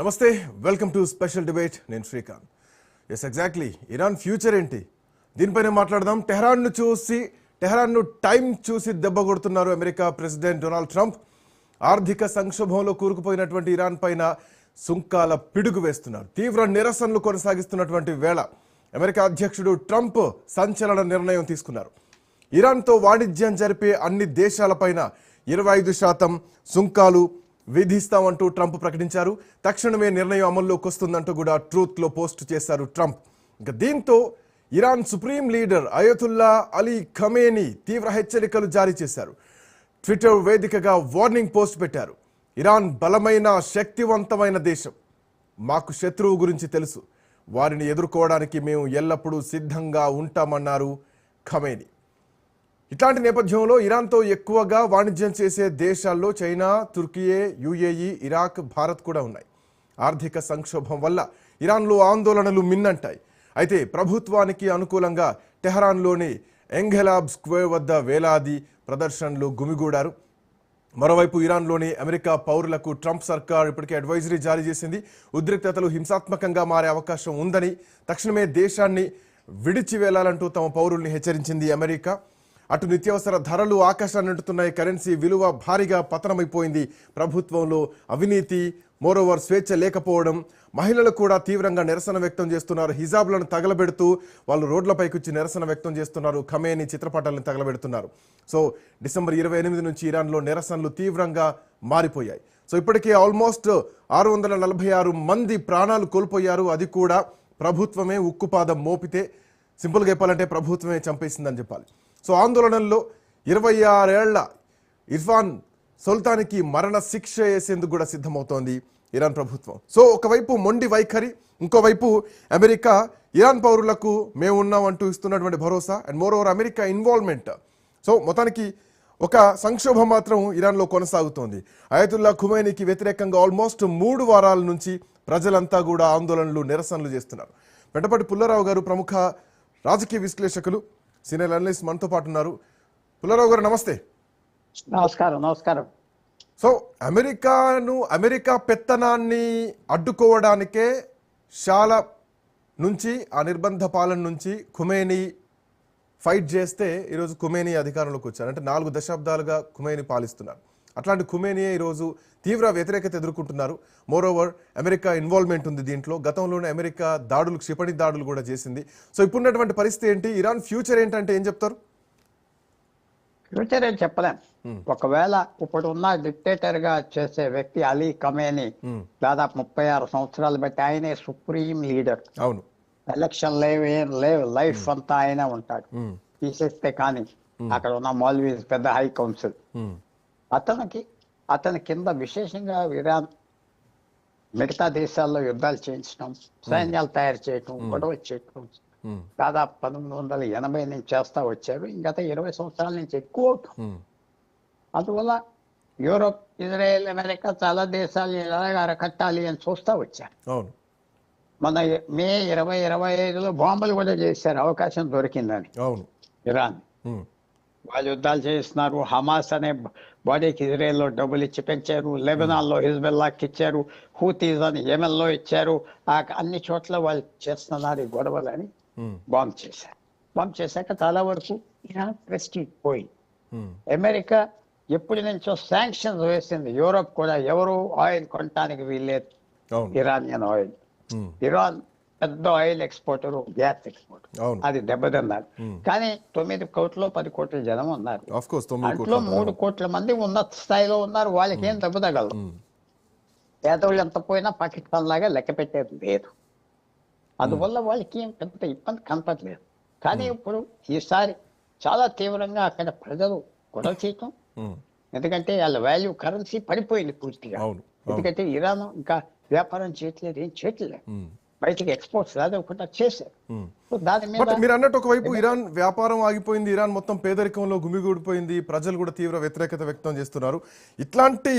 నమస్తే, welcome to special debate. నేను Srikanth. Yes, exactly Iran future ఏంటి, దీనిపైన మాట్లాడదాం. టెహరాన్ను టైం చూసి దెబ్బ కొడుతున్నారు అమెరికా ప్రెసిడెంట్ డొనాల్డ్ ట్రంప్. ఆర్థిక సంక్షోభంలో కూరుకుపోయినటువంటి ఇరాన్ పైన సుంకాల పిడుగు వేస్తున్నారు. తీవ్ర నిరసనలు కొనసాగిస్తున్నటువంటి వేళ అమెరికా అధ్యక్షుడు ట్రంప్ సంచలన నిర్ణయం తీసుకున్నారు. ఇరాన్తో వాణిజ్యం జరిపే అన్ని దేశాలపైన 25% సుంకాలు విధిస్తామంటూ ట్రంప్ ప్రకటించారు. తక్షణమే నిర్ణయం అమల్లోకి వస్తుందంటూ కూడా ట్రూత్లో పోస్ట్ చేశారు ట్రంప్. ఇంకా దీంతో Iran supreme leader Ayatollah Ali Khamenei తీవ్ర హెచ్చరికలు జారీ చేశారు. ట్విట్టర్ వేదికగా వార్నింగ్ పోస్ట్ పెట్టారు. ఇరాన్ బలమైన శక్తివంతమైన దేశం, మాకు శత్రువు గురించి తెలుసు, వారిని ఎదుర్కోవడానికి మేము ఎల్లప్పుడూ సిద్ధంగా ఉంటామన్నారు ఖమేనీ. ఇట్లాంటి నేపథ్యంలో ఇరాన్తో ఎక్కువగా వాణిజ్యం చేసే దేశాల్లో China, Türkiye, UAE, Iraq, Bharat కూడా ఉన్నాయి. ఆర్థిక సంక్షోభం వల్ల ఇరాన్లో ఆందోళనలు మిన్నంటాయి. అయితే ప్రభుత్వానికి అనుకూలంగా టెహరాన్లోని ఎంఘెలాబ్ స్క్వేర్ వద్ద వేలాది ప్రదర్శనలు గుమిగూడారు. మరోవైపు ఇరాన్లోని అమెరికా పౌరులకు ట్రంప్ సర్కార్ ఇప్పటికే అడ్వైజరీ జారీ చేసింది. ఉద్రిక్తతలు హింసాత్మకంగా మారే అవకాశం ఉందని, తక్షణమే దేశాన్ని విడిచి వెళ్లాలంటూ తమ పౌరుల్ని హెచ్చరించింది అమెరికా. అటు నిత్యావసర ధరలు ఆకాశాన్ని అంటుతున్నాయి. కరెన్సీ విలువ భారీగా పతనమైపోయింది. ప్రభుత్వంలో అవినీతి, మోరోవర్ స్వేచ్ఛ లేకపోవడం, మహిళలు కూడా తీవ్రంగా నిరసన వ్యక్తం చేస్తున్నారు. హిజాబ్లను తగలబెడుతూ వాళ్ళు రోడ్లపైకి వచ్చి నిరసన వ్యక్తం చేస్తున్నారు. ఖమేనీ చిత్రపటాలను తగలబెడుతున్నారు. సో డిసెంబర్ 28 నుంచి ఇరాన్లో నిరసనలు తీవ్రంగా మారిపోయాయి. సో ఇప్పటికే ఆల్మోస్ట్ 646 మంది ప్రాణాలు కోల్పోయారు. అది కూడా ప్రభుత్వమే ఉక్కుపాదం మోపితే, సింపుల్గా చెప్పాలంటే ప్రభుత్వమే చంపేసిందని చెప్పాలి. సో ఆందోళనల్లో 26 ఏళ్ల ఇర్ఫాన్ సుల్తాన్కి మరణ శిక్ష వేసేందుకు కూడా సిద్ధమవుతోంది ఇరాన్ ప్రభుత్వం. సో ఒకవైపు మొండి వైఖరి, ఇంకోవైపు అమెరికా ఇరాన్ పౌరులకు మేము ఉన్నామంటూ ఇస్తున్నటువంటి భరోసా, and moreover America involvement. So మొత్తానికి ఒక సంక్షోభం మాత్రం ఇరాన్లో కొనసాగుతోంది. అయతుల్లా ఖుమైనీకి వ్యతిరేకంగా ఆల్మోస్ట్ 3 వారాల నుంచి ప్రజలంతా కూడా ఆందోళనలు, నిరసనలు చేస్తున్నారు. వెంటపాటి పుల్లారావు గారు ప్రముఖ రాజకీయ విశ్లేషకులు, సీనియర్ అనలిస్ట్ మనతో పాటు ఉన్నారు. పుల్లారావు గారు నమస్తే. నమస్కారం. సో అమెరికా పెత్తనాన్ని అడ్డుకోవడానికే చాలా నుంచి, ఆ నిర్బంధ పాలన నుంచి ఖుమైనీ ఫైట్ చేస్తే ఈరోజు ఖుమైనీ అధికారంలోకి వచ్చారు. అంటే 4 దశాబ్దాలుగా ఖుమైనీ పాలిస్తున్నారు. అట్లాంటి ఖుమైనీయే ఈరోజు తీవ్ర వ్యతిరేకత ఎదుర్కొంటున్నారు. మోరోవర్ అమెరికా ఇన్వాల్వ్మెంట్ ఉంది దీంట్లో. గతంలోనే అమెరికా క్షిపణి దాడులు కూడా చేసింది. సో ఇప్పుడున్నటువంటి పరిస్థితి ఏంటి, ఇరాన్ ఫ్యూచర్ ఏంటంటే ఏం చెప్తారు? ఫ్యూచర్ ఏం చెప్పలేం. ఒకవేళ ఇప్పుడు ఉన్న డిక్టేటర్ గా చేసే వ్యక్తి అలీ ఖమేనీ దాదాపు 36 సంవత్సరాలు బట్టి ఆయనే సుప్రీం లీడర్. అవును, ఎలక్షన్ లేవు, లైఫ్ అంతా ఆయనే ఉంటాడు. తీసేస్తే కానీ అక్కడ ఉన్న మౌల్వీస్, పెద్ద హై కౌన్సిల్, అతని కింద విశేషంగా ఇరాన్ మిగతా దేశాల్లో యుద్ధాలు చేయించడం, సైన్యాలు తయారు చేయటం, గొడవ చేయటం దాదాపు 1980 నుంచి చేస్తా వచ్చారు. గత 20 సంవత్సరాల నుంచి ఎక్కువ అవుతాం. అందువల్ల యూరోప్, ఇజ్రాయెల్, అమెరికా చాలా దేశాలు ఎలాగ అరకట్టాలి అని చూస్తా వచ్చారు. మన మే 2025లో బాంబులు కూడా చేశారు, అవకాశం దొరికిందని. ఇరాన్ వాళ్ళు యుద్ధాలు చేస్తున్నారు. హమాస్ అనే బాడీకి ఇజ్రాయెల్లో డబ్బులు ఇచ్చి పెంచారు. లెబనాన్లో హిజ్బుల్లాకి ఇచ్చారు. హూతీస్ అని యెమెన్లో ఇచ్చారు. అన్ని చోట్ల వాళ్ళు చేస్తున్నారు ఈ గొడవలని బాంబ్ చేశారు. బాంబ్ చేశాక చాలా వరకు ఇరాన్ ప్రెస్టీజ్ పోయింది. అమెరికా ఎప్పటి నుంచో శాంక్షన్స్ వేసింది. యూరోప్ కూడా ఎవరు ఆయిల్ కొనడానికి వీల్లేదు, ఇరానియన్ ఆయిల్. ఇరాన్ పెద్ద ఆయిల్ ఎక్స్పోర్టర్, గ్యాస్ ఎక్స్పోర్టర్. అది దెబ్బతిన్నారు. కానీ 9 కోట్లు 10 కోట్ల జనం ఉన్నారు. దాంట్లో 3 కోట్ల మంది ఉన్నత స్థాయిలో ఉన్నారు. వాళ్ళకి ఏం దెబ్బ తగలదు. పేదవాళ్ళు ఎంత పోయినా పాకిస్తాన్ లాగా లెక్క పెట్టేది లేదు. అందువల్ల వాళ్ళకి ఏం పెద్ద ఇబ్బంది కనపడలేదు. కానీ ఇప్పుడు ఈసారి చాలా తీవ్రంగా అక్కడ ప్రజలు గొడవ చేయటం, ఎందుకంటే వాళ్ళ వాల్యూ కరెన్సీ పడిపోయింది పూర్తిగా. ఎందుకంటే ఇరాన్ ఇంకా వ్యాపారం చేయట్లేదు, ఏం చేయట్లేదు, బయటకి ఎక్స్పోర్ట్స్ రాదవకుండా చేశారు. దాని మీద మీరు అన్నట్టు ఒకవైపు ఇరాన్ వ్యాపారం ఆగిపోయింది, ఇరాన్ మొత్తం పేదరికంలో గుమిగూడిపోయింది, ప్రజలు కూడా తీవ్ర వ్యతిరేకత వ్యక్తం చేస్తున్నారు. ఇట్లాంటి